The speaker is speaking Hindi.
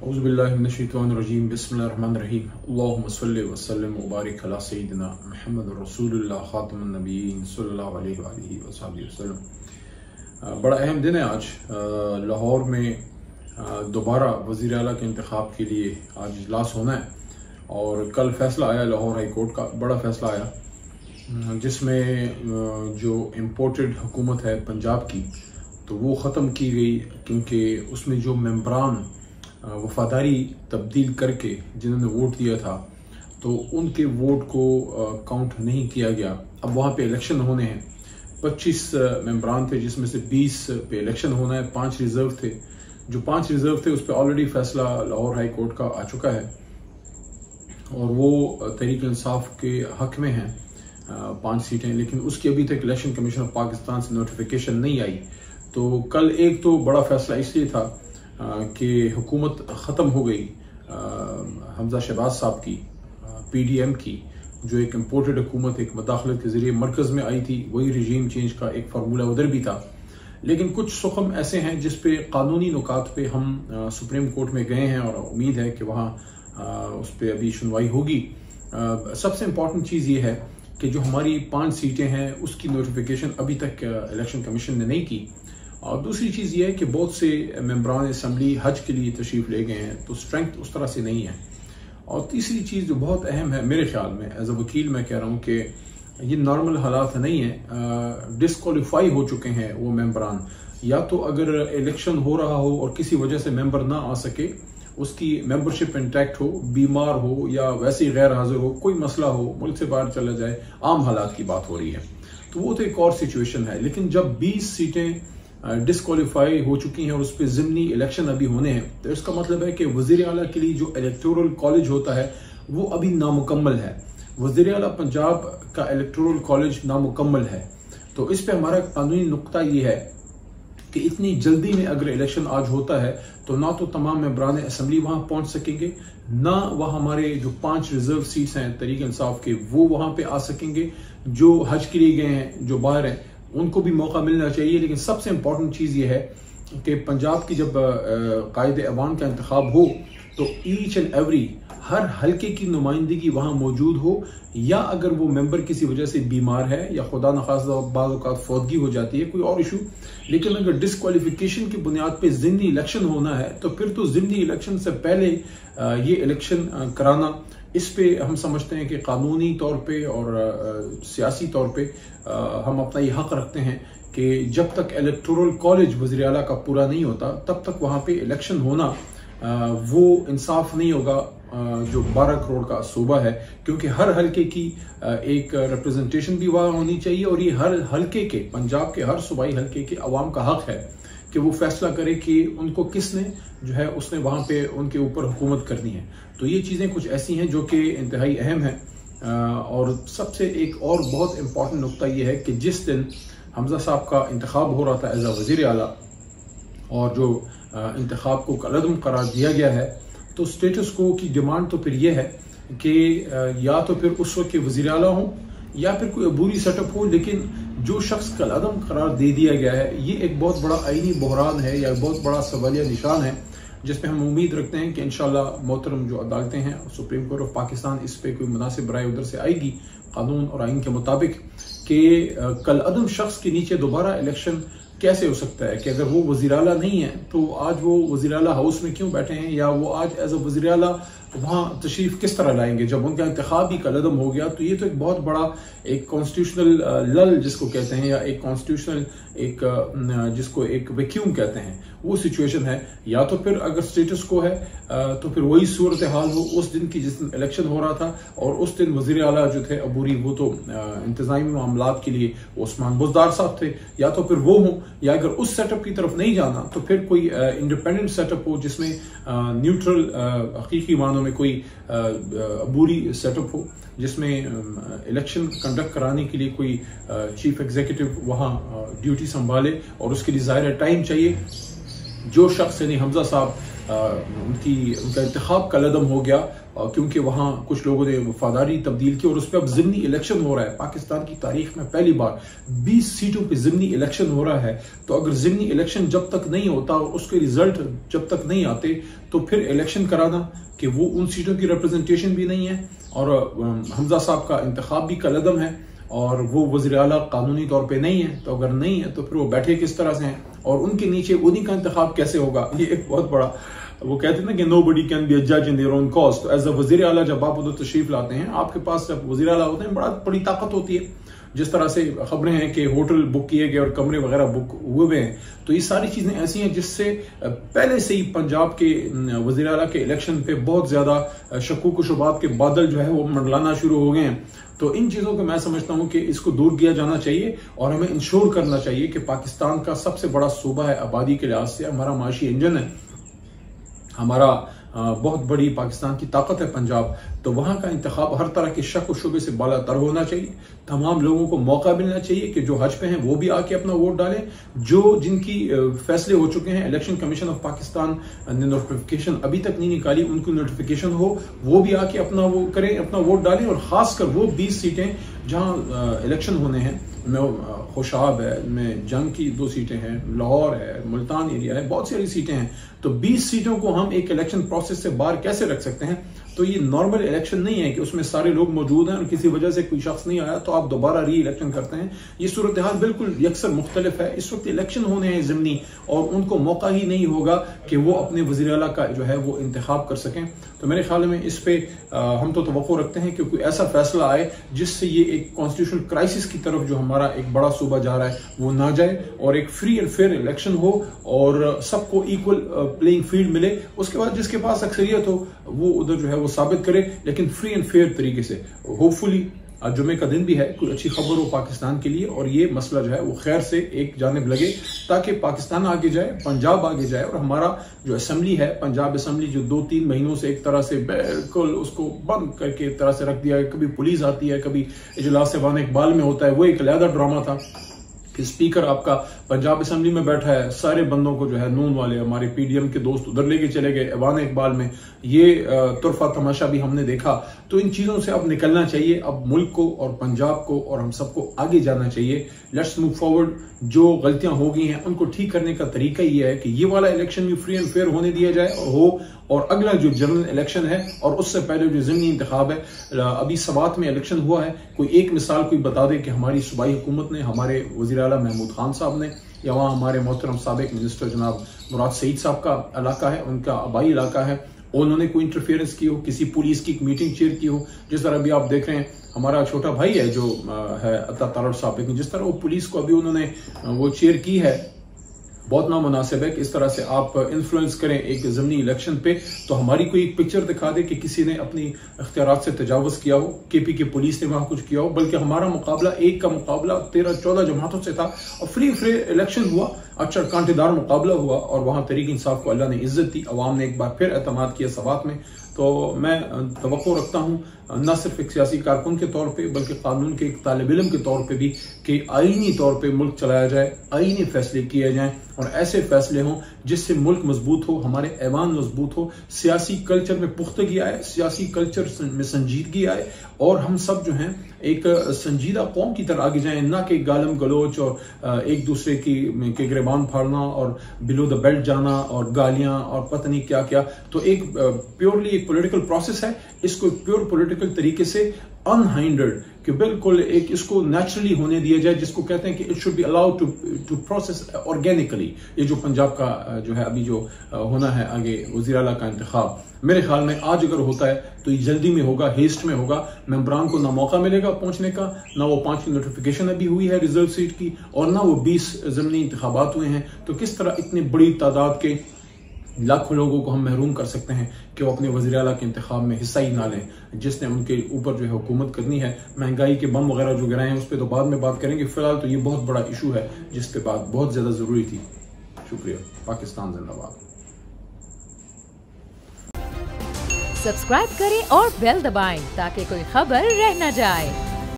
औज़ुबिल्लाहिमिनश्शैतानिर्रजीम बिस्मिल्लाहिर्रहमानिर्रहीम अल्लाहुम्मा सल्लि व सल्लिम व बारिक अला सय्यिदिना मुहम्मद रसूलुल्लाह खातमुन नबिय्यीन सल्लल्लाहु अलैहि वसल्लम। बड़ा अहम दिन है आज। लाहौर में दोबारा वज़ीर आला के इंतखाब के लिए आज इजलास होना है और कल फैसला आया लाहौर हाई कोर्ट का, बड़ा फैसला आया जिसमें जो इम्पोर्टेड हुकूमत है पंजाब की तो वो ख़त्म की गई, क्योंकि उसमें जो मेंबरान वफादारी तब्दील करके जिन्होंने वोट दिया था तो उनके वोट को काउंट नहीं किया गया। अब वहाँ पे इलेक्शन होने हैं, 25 मेंबरान थे जिसमें से 20 पे इलेक्शन होना है, 5 रिजर्व थे। जो 5 रिजर्व थे उस पर ऑलरेडी फैसला लाहौर हाई कोर्ट का आ चुका है और वो तहरीक इंसाफ के हक में हैं 5 सीटें, लेकिन उसकी अभी तक इलेक्शन कमीशन ऑफ पाकिस्तान से नोटिफिकेशन नहीं आई। तो कल एक तो बड़ा फैसला इसलिए था कि हुकूमत ख़त्म हो गई हमजा शहबाज साहब की, PDM की, जो एक इम्पोर्टेड हुकूमत एक मदाखलत के ज़रिए मरकज़ में आई थी, वही रिजीम चेंज का एक फार्मूला उधर भी था। लेकिन कुछ सुखम ऐसे हैं जिस पे कानूनी नुकात पे हम सुप्रीम कोर्ट में गए हैं और उम्मीद है कि वहाँ उस पर अभी सुनवाई होगी। सबसे इम्पॉर्टेंट चीज़ ये है कि जो हमारी 5 सीटें हैं उसकी नोटिफिकेशन अभी तक इलेक्शन कमीशन ने नहीं की। और दूसरी चीज़ ये है कि बहुत से मेंबरान असम्बली हज के लिए तशरीफ़ ले गए हैं, तो स्ट्रेंथ उस तरह से नहीं है। और तीसरी चीज़ जो बहुत अहम है मेरे ख्याल में, एज अ वकील मैं कह रहा हूँ कि ये नॉर्मल हालात नहीं है। डिसक्वालीफाई हो चुके हैं वो मेंबरान, या तो अगर इलेक्शन हो रहा हो और किसी वजह से मेंबर ना आ सके, उसकी मेंबरशिप इंटैक्ट हो, बीमार हो या वैसे ही गैर हाजिर हो, कोई मसला हो, मुल्क से बाहर चला जाए, आम हालात की बात हो रही है, तो वो तो एक और सिचुएशन है। लेकिन जब 20 सीटें डिसक्वालीफाई हो चुकी हैं और उस पर ज़िमनी इलेक्शन अभी होने हैं, तो इसका मतलब है कि वज़ीर आला के लिए जो इलेक्टोरल कॉलेज होता है वो अभी नामुकम्मल है। वज़ीर आला पंजाब का इलेक्टोरल कॉलेज नामुकम्मल है। तो इस पे हमारा कानूनी नुक्ता ये है कि इतनी जल्दी में अगर इलेक्शन आज होता है तो ना तो तमाम मेंबरान असम्बली वहां पहुंच सकेंगे, ना वह हमारे जो 5 रिजर्व सीट्स हैं तहरीक इंसाफ के वो वहां पे आ सकेंगे। जो हज के लिए गए हैं, जो बाहर हैं, उनको भी मौका मिलना चाहिए। लेकिन सबसे इंपॉर्टेंट चीज़ ये है कि पंजाब की जब कायदे अवाम का इंतखाब हो तो ईच एंड एवरी हर हल्के की नुमाइंदगी वहाँ मौजूद हो, या अगर वो मेंबर किसी वजह से बीमार है या खुदा न खास्ता बाज़ औक़ात फौतगी हो जाती है, कोई और इशू, लेकिन अगर डिसक्वालिफिकेशन की बुनियाद पे ज़िमनी इलेक्शन होना है तो फिर तो ज़िमनी इलेक्शन से पहले ये इलेक्शन कराना, इस पे हम समझते हैं कि कानूनी तौर पे और सियासी तौर पे हम अपना ये हक रखते हैं कि जब तक इलेक्टोरल कॉलेज वज़ीर आला का पूरा नहीं होता तब तक वहाँ पे इलेक्शन होना वो इंसाफ नहीं होगा जो 12 करोड़ का सूबा है, क्योंकि हर हल्के की एक रिप्रेजेंटेशन भी वहाँ होनी चाहिए और ये हर हल्के के, पंजाब के हर सूबाई हल्के के अवाम का हक है कि वो फैसला करे कि उनको किसने जो है उसने वहाँ पे उनके ऊपर हुकूमत करनी है। तो ये चीज़ें कुछ ऐसी हैं जो कि इंतहाई अहम है। और सबसे एक और बहुत इम्पॉर्टेंट नुक्ता ये है कि जिस दिन हमजा साहब का इंतखाब हो रहा था एज अ वज़ीर आला और जो इंतखाब को कलअदम करार दिया गया है, तो स्टेटस को की डिमांड तो फिर यह है कि या तो फिर उस वक्त के वज़ीर आला हों या फिर कोई अबूरी सेटअप हो, लेकिन जो शख्स कलअदम करार दे दिया गया है ये एक बहुत बड़ा आईनी बहरान है या बहुत बड़ा सवालिया निशान है, जिसपे हम उम्मीद रखते हैं कि इंशाल्लाह मोहतरम जो अदालतें हैं सुप्रीम कोर्ट ऑफ पाकिस्तान इस पे कोई मुनासिब राय उधर से आएगी कानून और आइन के मुताबिक कि कलअदम शख्स के नीचे दोबारा इलेक्शन कैसे हो सकता है कि अगर वो वज़ीर आला नहीं है तो आज वो वज़ीर आला हाउस में क्यों बैठे हैं, या वो आज एज अ वज़ीर आला वहाँ तशरीफ किस तरह लाएंगे जब उनका इंतखाब ही कलअदम हो गया। तो ये तो एक बहुत बड़ा एक कॉन्स्टिट्यूशनल लल जिसको कहते हैं, या एक कॉन्स्टिट्यूशनल एक जिसको एक वैक्यूम कहते हैं, वो सिचुएशन है। या तो फिर अगर स्टेटस को है तो फिर वही सूरत हाल हो उस दिन की जिस दिन इलेक्शन हो रहा था, और उस दिन वज़ीर आला जो थे अबूरी वो तो इंतज़ामी मामलात के लिए उस्मान बुज़दार साहब थे, या तो फिर वो हों, या अगर उस सेटअप की तरफ नहीं जाना तो फिर कोई इंडिपेंडेंट सेटअप हो जिसमें न्यूट्रल हकीकी मानों में कोई अबूरी सेटअप हो, जिसमें इलेक्शन कंडक्ट कराने के लिए कोई चीफ एग्जीक्यूटिव वहाँ ड्यूटी संभाले, और उसके लिए ज़ाहिर टाइम चाहिए। जो शख्स यानी हमजा साहब उनका इंतखाब कलअदम हो गया, क्योंकि वहाँ कुछ लोगों ने वफादारी तब्दील की और उस पर अब ज़िमनी इलेक्शन हो रहा है। पाकिस्तान की तारीख में पहली बार 20 सीटों पे ज़िमनी इलेक्शन हो रहा है। तो अगर ज़िमनी इलेक्शन जब तक नहीं होता और उसके रिजल्ट जब तक नहीं आते तो फिर इलेक्शन कराना कि वो उन सीटों की रिप्रेजेंटेशन भी नहीं है, और हमजा साहब का इंतखाब भी कलअदम है और वो वज़ीर आला कानूनी तौर पे नहीं है। तो अगर नहीं है तो फिर वो बैठे किस तरह से हैं और उनके नीचे उन्हीं का इंतखाब कैसे होगा? ये एक बहुत बड़ा, वो कहते हैं ना कि nobody can be a judge in their own cause। तो एज अ वज़ीर आला जब आप उधर तशरीफ लाते हैं, आपके पास जब वज़ीर आला होते हैं बड़ी ताकत होती है। जिस तरह से खबरें हैं कि होटल बुक किए गए और कमरे वगैरह बुक हुए हैं, तो ये सारी चीजें ऐसी हैं जिससे पहले से ही पंजाब के वज़ीर आला के इलेक्शन पे बहुत ज्यादा शक्कूक शुबात के बादल जो है वो मंडलाना शुरू हो गए हैं। तो इन चीजों को मैं समझता हूं कि इसको दूर किया जाना चाहिए और हमें इंश्योर करना चाहिए कि पाकिस्तान का सबसे बड़ा सूबा है आबादी के लिहाज से, हमारा माशी इंजन है, हमारा बहुत बड़ी पाकिस्तान की ताकत है पंजाब। तो वहां का इंतखाब हर तरह के शक और शुबे से बाला तर होना चाहिए। तमाम लोगों को मौका मिलना चाहिए कि जो हज पे हैं वो भी आके अपना वोट डालें। जो जिनकी फैसले हो चुके हैं, इलेक्शन कमीशन ऑफ पाकिस्तान ने नोटिफिकेशन अभी तक नहीं निकाली, उनकी नोटिफिकेशन हो वो भी आके अपना वो करें, अपना वोट डालें। और खासकर वो 20 सीटें जहां इलेक्शन होने हैं, में खुशाब है, में जंग की 2 सीटें हैं, लाहौर है, मुल्तान एरिया है, बहुत सारी सीटें हैं। तो 20 सीटों को हम एक इलेक्शन प्रोसेस से बाहर कैसे रख सकते हैं? तो ये नॉर्मल इलेक्शन नहीं है कि उसमें सारे लोग मौजूद हैं और किसी वजह से कोई शख्स नहीं आया तो आप दोबारा री इलेक्शन करते हैं। ये सूरत हाल बिल्कुल यकसर मुख्तलिफ है। इस वक्त इलेक्शन होने हैं ज़िमनी और उनको मौका ही नहीं होगा कि वो अपने वज़ीर आला का जो है वो इंतखाब कर सकें। तो मेरे ख्याल में इस पे हम तो तवक्को रखते हैं कि कोई ऐसा फैसला आए जिससे ये एक कॉन्स्टिट्यूशनल क्राइसिस की तरफ जो हमारा एक बड़ा सूबा जा रहा है वो ना जाए और एक फ्री एंड फेयर इलेक्शन हो और सबको इक्वल प्लेइंग फील्ड मिले। उसके बाद जिसके पास अक्सरियत हो वो उधर जो है वो साबित करे, लेकिन फ्री एंड फेयर तरीके से। होपफुली आज जुमे का दिन भी है, कोई अच्छी खबर हो पाकिस्तान के लिए और ये मसला जो है वो खैर से एक जानिब लगे ताकि पाकिस्तान आगे जाए, पंजाब आगे जाए। और हमारा जो असेंबली है, पंजाब असेंबली, जो 2-3 महीनों से एक तरह से बिल्कुल उसको बंद करके एक तरह से रख दिया है, कभी पुलिस आती है, कभी इजलास ऐवान इकबाल में होता है, वो एक अलग ड्रामा था कि स्पीकर आपका पंजाब असेंबली में बैठा है, सारे बंदों को जो है नून वाले हमारे पीडीएम के दोस्त उधर लेके चले गए ऐवान इकबाल में। ये तुरफा तमाशा भी हमने देखा। तो इन चीजों से अब निकलना चाहिए, अब मुल्क को और पंजाब को और हम सबको आगे जाना चाहिए। Let's move forward. जो गलतियां हो गई हैं उनको ठीक करने का तरीका ये है कि ये वाला इलेक्शन भी फ्री एंड फेयर होने दिया जाए और अगला जो जनरल इलेक्शन है और उससे पहले जो ज़िमनी इंतखाब है, अभी सवात में इलेक्शन हुआ है, कोई एक मिसाल कोई बता दे कि हमारी सूबाई हुकूमत ने, हमारे वज़ीर आला महमूद खान साहब ने, या वहाँ हमारे मोहतरम साबिक मिनिस्टर जनाब मुराद सईद साहब का इलाका है, उनका आबाई इलाका है, उन्होंने कोई इंटरफेरेंस की हो, किसी पुलिस की मीटिंग चेयर की हो। जिस तरह अभी आप देख रहे हैं हमारा छोटा भाई है जो है अता तारड़ साहब, लेकिन जिस तरह वो पुलिस को अभी उन्होंने वो चेयर की है, बहुत नामुनासिब है कि इस तरह से आप इन्फ्लुएंस करें एक ज़िमनी इलेक्शन पे। तो हमारी कोई एक पिक्चर दिखा दे कि किसी ने अपनी इख्तियारात से तजावुज़ किया हो, केपी की पुलिस ने वहां कुछ किया हो, बल्कि हमारा मुकाबला एक का मुकाबला 13-14 जमातों से था और फ्री इलेक्शन हुआ, अच्छा कांटेदार मुकाबला हुआ और वहां तहरीक इंसाफ को अल्लाह ने इज्जत दी, अवाम ने एक बार फिर एतमाद किया सवात में। तो मैं तवक्को रखता हूँ न सिर्फ एक सियासी कारकुन के तौर पे बल्कि कानून के एक तालिब इल्म के तौर पे भी कि आईनी तौर पे मुल्क चलाया जाए, आईनी फैसले किए जाएं और ऐसे फैसले हों जिससे मुल्क मजबूत हो, हमारे ऐवान मजबूत हो, सियासी कल्चर में पुख्तगी आए, सियासी कल्चर में संजीदगी आए और हम सब जो हैं एक संजीदा कौम की तरह आगे जाएं, ना कि गालम गलोच और एक दूसरे के गिरबान फाड़ना और बिलो द बेल्ट जाना और गालियां और पता नहीं क्या क्या। तो एक प्योरली एक पॉलिटिकल प्रोसेस है, इसको प्योर पॉलिटिकल तरीके से अनहाइंडर्ड कि बिल्कुल एक इसको नेचुरली होने दिया जाए, जिसको कहते हैं कि it should be allowed to process organically. ये जो पंजाब का जो है अभी जो होना है आगे वज़ीर आला का इंतखाब, मेरे ख्याल में आज अगर होता है तो ये जल्दी में होगा, हेस्ट में होगा। मेंबरान को ना मौका मिलेगा पहुंचने का, ना वो 5 की नोटिफिकेशन अभी हुई है रिजर्व सीट की और ना वो 20 ज़िमनी इंतखाबात हुए हैं। तो किस तरह इतनी बड़ी तादाद के लाखों लोगों को हम महरूम कर सकते हैं कि वो अपने वज़ीर आला के इंतखाब में हिस्सा ही ना लें, जिसने उनके ऊपर जो है हुकूमत करनी है। महंगाई के बम वगैरह जो गिराए हैं उस पर तो बाद में बात करेंगे, फिलहाल तो ये बहुत बड़ा इशू है जिस पे बात बहुत ज्यादा जरूरी थी। शुक्रिया। पाकिस्तान जिंदाबाद। सब्सक्राइब करें और बेल दबाएं ताकि कोई खबर रह न जाए।